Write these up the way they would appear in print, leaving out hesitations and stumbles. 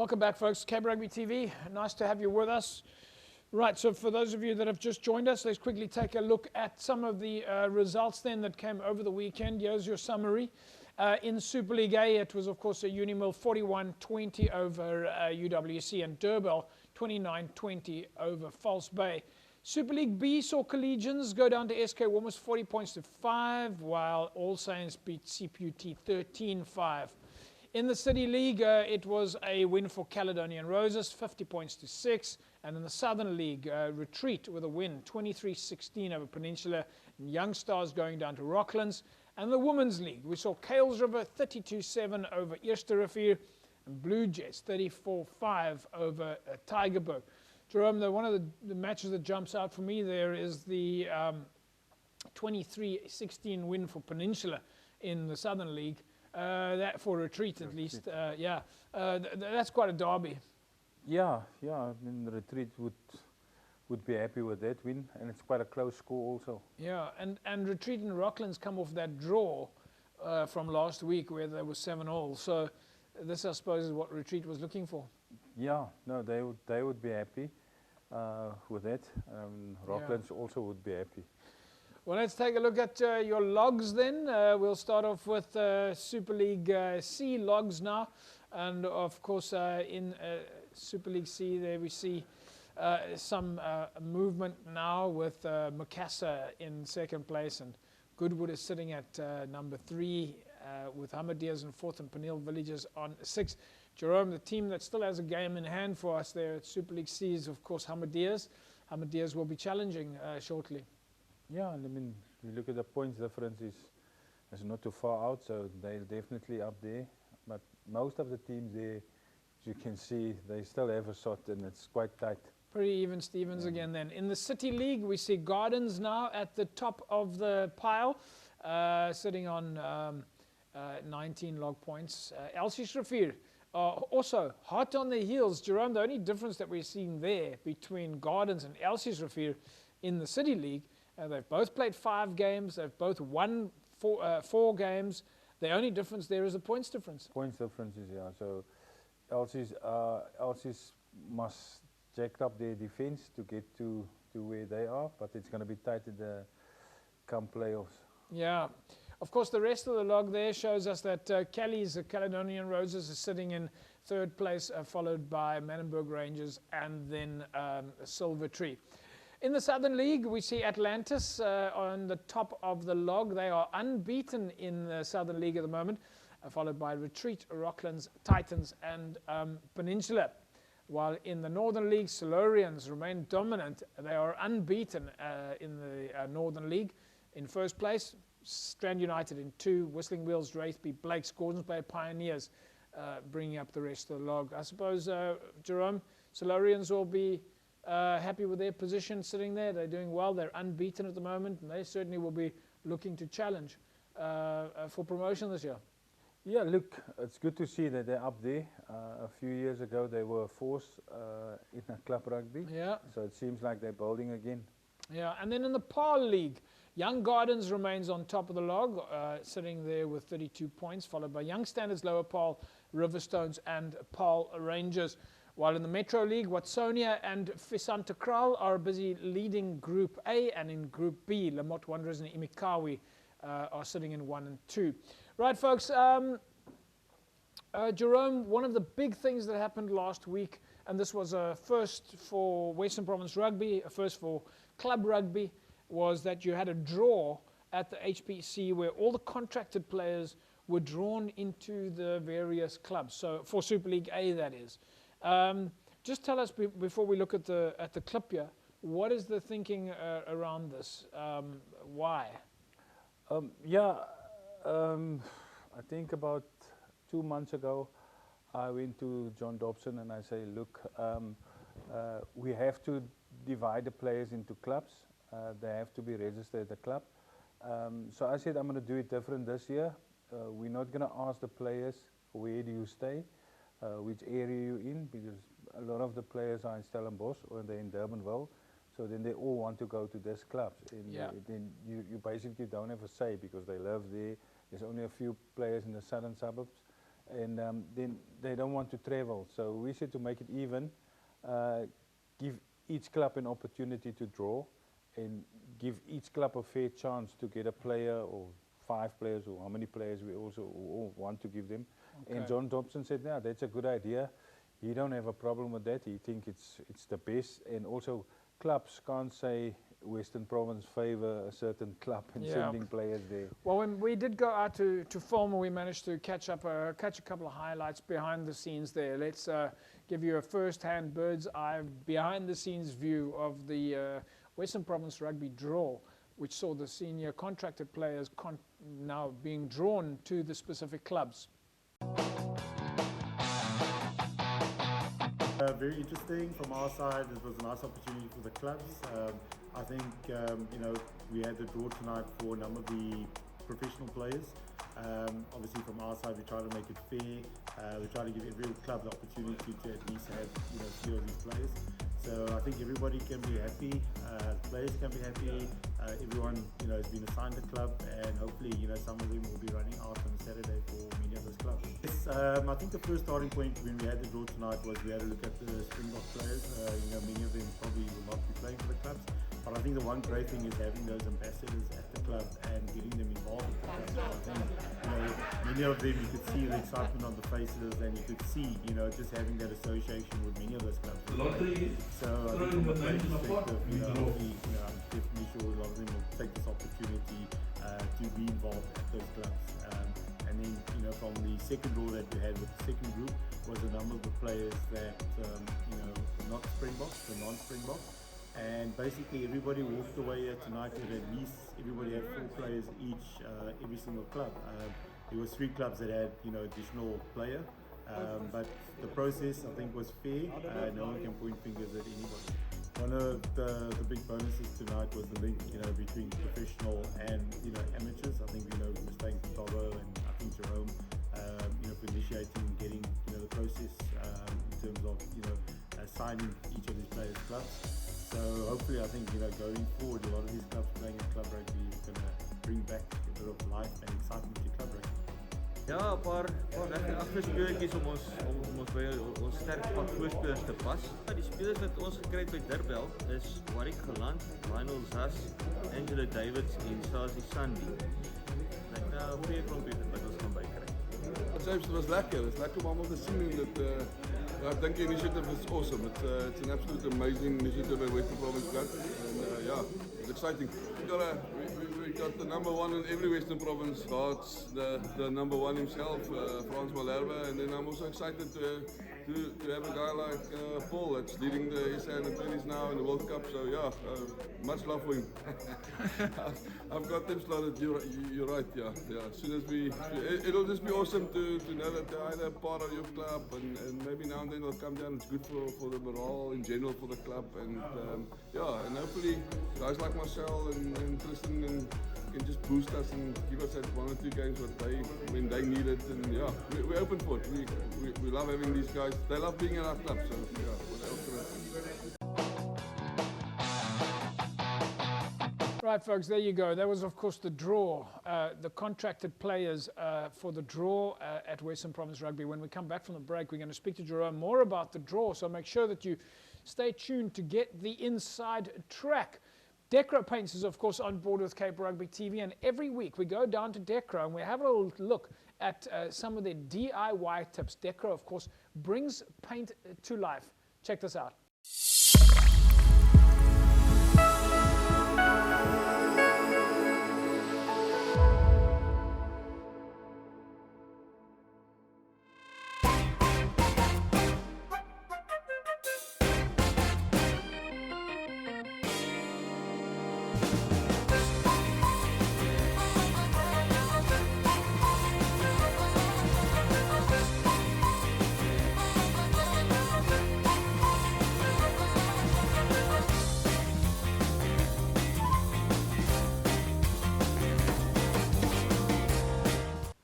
Welcome back, folks. WP Rugby TV. Nice to have you with us. Right, so for those of you that have just joined us, let's quickly take a look at some of the results then that came over the weekend. Here's your summary. In Super League A, it was, of course, a Unimil 41-20 over UWC, and Durban 29-20 over False Bay. Super League B saw Collegians go down to SK almost 40 points to 5, while All Saints beat CPUT 13-5. In the City League, it was a win for Caledonian Roses, 50 points to 6. And in the Southern League, Retreat with a win, 23-16 over Peninsula. And Young Stars going down to Rocklands. And the Women's League, we saw Kales River 32-7 over Eerste Rivier. And Blue Jets 34-5 over Tygerberg. Jerome, one of the matches that jumps out for me there is the 23-16 win for Peninsula in the Southern League. That for Retreat at least, that's quite a derby. Yeah. I mean, the Retreat would be happy with that win, and it's quite a close score also. Yeah, and Retreat and Rocklands come off that draw from last week where there was 7-all. So this, I suppose, is what Retreat was looking for. Yeah, no, they would be happy with that. Rocklands also would be happy. Well, let's take a look at your logs then. We'll start off with Super League C logs now. And of course, in Super League C, there we see some movement now with Macassar in second place. And Goodwood is sitting at number 3 with Hamadias in 4th and Peniel Villages on 6. Jerome, the team that still has a game in hand for us there at Super League C is, of course, Hamadias. Hamadias will be challenging shortly. Yeah, and I mean, you look at the points difference is not too far out, so they're definitely up there. But most of the teams there, as you can see, they still have a shot, and it's quite tight. Pretty even Stevens again then. In the City League, we see Gardens now at the top of the pile, sitting on 19 log points. Elsies Rivier also hot on their heels. Jerome, the only difference that we're seeing there between Gardens and Elsies Rivier in the City League, they've both played 5 games. They've both won 4 games. The only difference there is a points difference. Points differences, yeah. So Elsies must jack up their defense to get to where they are, but it's going to be tight at the come playoffs. Yeah. Of course, the rest of the log there shows us that Kelly's Caledonian Roses is sitting in 3rd place, followed by Manenberg Rangers and then Silver Tree. In the Southern League, we see Atlantis on the top of the log. They are unbeaten in the Southern League at the moment, followed by Retreat, Rocklands, Titans, and Peninsula. While in the Northern League, Silurians remain dominant. They are unbeaten in the Northern League. In 1st place, Strand United in 2, Whistling Wheels, Wraithby, Blake's, Gordons Bay Pioneers, bringing up the rest of the log. I suppose, Jerome, Silurians will be happy with their position sitting there. They're doing well. They're unbeaten at the moment, and they certainly will be looking to challenge for promotion this year. Yeah, look, it's good to see that they're up there. A few years ago, they were a force in a club rugby. Yeah. So it seems like they're building again. Yeah, and then in the PAL League, Young Gardens remains on top of the log, sitting there with 32 points, followed by Young Standards, Lower PAL, Riverstones, and PAL Rangers. While in the Metro League, Watsonia and Fisanta Kral are busy leading Group A, and in Group B, Lamot Wanderers and Imikawi are sitting in 1 and 2. Right, folks, Jerome, one of the big things that happened last week, and this was a first for Western Province Rugby, a first for club rugby, was that you had a draw at the HPC where all the contracted players were drawn into the various clubs. So for Super League A, that is. Just tell us before we look at the clip here, what is the thinking around this? Why? I think about 2 months ago, I went to John Dobson and I say, look, we have to divide the players into clubs. They have to be registered at the club. So I said, I'm going to do it different this year. We're not going to ask the players, where do you stay? Which area you're in, because a lot of the players are in Stellenbosch or they're in Durbanville, so then they all want to go to these clubs. And then you basically don't have a say because they live there. There's only a few players in the southern suburbs, and then they don't want to travel. So we said to make it even, give each club an opportunity to draw, and give each club a fair chance to get a player or 5 players or how many players we also all want to give them. Okay. And John Dobson said, "No, that's a good idea." He don't have a problem with that. He think it's the best, and also clubs can't say Western Province favour a certain club and sending players there. Well, when we did go out to film, we managed to catch a couple of highlights behind the scenes there. Let's give you a first-hand bird's eye behind the scenes view of the Western Province Rugby draw, which saw the senior contracted players now being drawn to the specific clubs. Very interesting from our side. It was a nice opportunity for the clubs. I think we had the draw tonight for a number of the professional players. Obviously, from our side, we try to make it fair. We try to give every club the opportunity to at least have a few of these players. So I think everybody can be happy. Players can be happy. Everyone has been assigned a club, and hopefully some of them will be running out on Saturday for many of those clubs. Yes, I think the first starting point when we had the draw tonight was we had a look at the Springbok players. Many of them probably will not be playing for the clubs. But I think the one great thing is having those ambassadors at the club and getting them involved with the club. So I think many of them, you could see the excitement on the faces, and you could see just having that association with many of those clubs. So I think from a player perspective, I'm definitely sure a lot of them will take this opportunity to be involved at those clubs. And then from the second draw that we had with the second group was a number of the players that not Springboks, the non-Springboks. And basically everybody walked away here tonight with at least everybody had 4 players each, every single club. There was 3 clubs that had additional player, but the process I think was fair. No one can point fingers at anybody. One of the big bonuses tonight was the link between professional and amateurs. I think we were staying to Togo, and I think Jerome for initiating getting the process in terms of signing each of these players' clubs. So hopefully I think going forward, a lot of these clubs playing at club rugby is going to bring back a bit of life and excitement to club rugby. Ja, 'n paar lekker agterspeletjies om ons by ons sterk pak voorspelers te pas. Die spelers wat ons gekry het by Durban is Warwick Geland, Lionel Zas, Angelo Davids en Sazi Sandy. Ek nou 'n goeie klompie wat ons gaan bykry. Het was lekker. Het is lekker om allemaal te zien. I think the initiative is awesome. It's an absolute amazing initiative by Western Province Club, and it's exciting. We got the number 1 in every Western Province. That's the number 1 himself, Frans Malherbe, and then I'm also excited to have a guy like Paul that's leading the SA under-20s now in the World Cup. So much love for him. I've got them slotted. You're right. Yeah. As soon as it'll just be awesome to know that they're either part of your club, and maybe now and then they'll come down. It's good for the morale in general for the club, and and hopefully guys like Marcel and Tristan can just boost us and give us that 1 or 2 games when they need it. And we're open for it. We love having these guys. They love being at our club. So what else can I say? Right, folks, there you go. That was, of course, the draw, the contracted players for the draw at Western Province Rugby. When we come back from the break, we're going to speak to Jerome more about the draw, so make sure that you stay tuned to get the inside track. Decro Paints is, of course, on board with Cape Rugby TV, and every week we go down to Decro and we have a little look at some of their DIY tips. Decro, of course, brings paint to life. Check this out.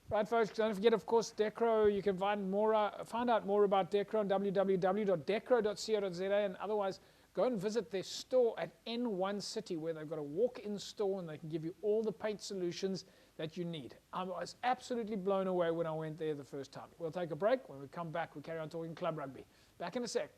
Right, folks, don't forget, of course, Decro. You can find out more about Decro on www.decro.co.za, and otherwise go and visit their store at N1 City, where they've got a walk-in store and they can give you all the paint solutions that you need. I was absolutely blown away when I went there the first time. We'll take a break. When we come back, we carry on talking club rugby. Back in a sec.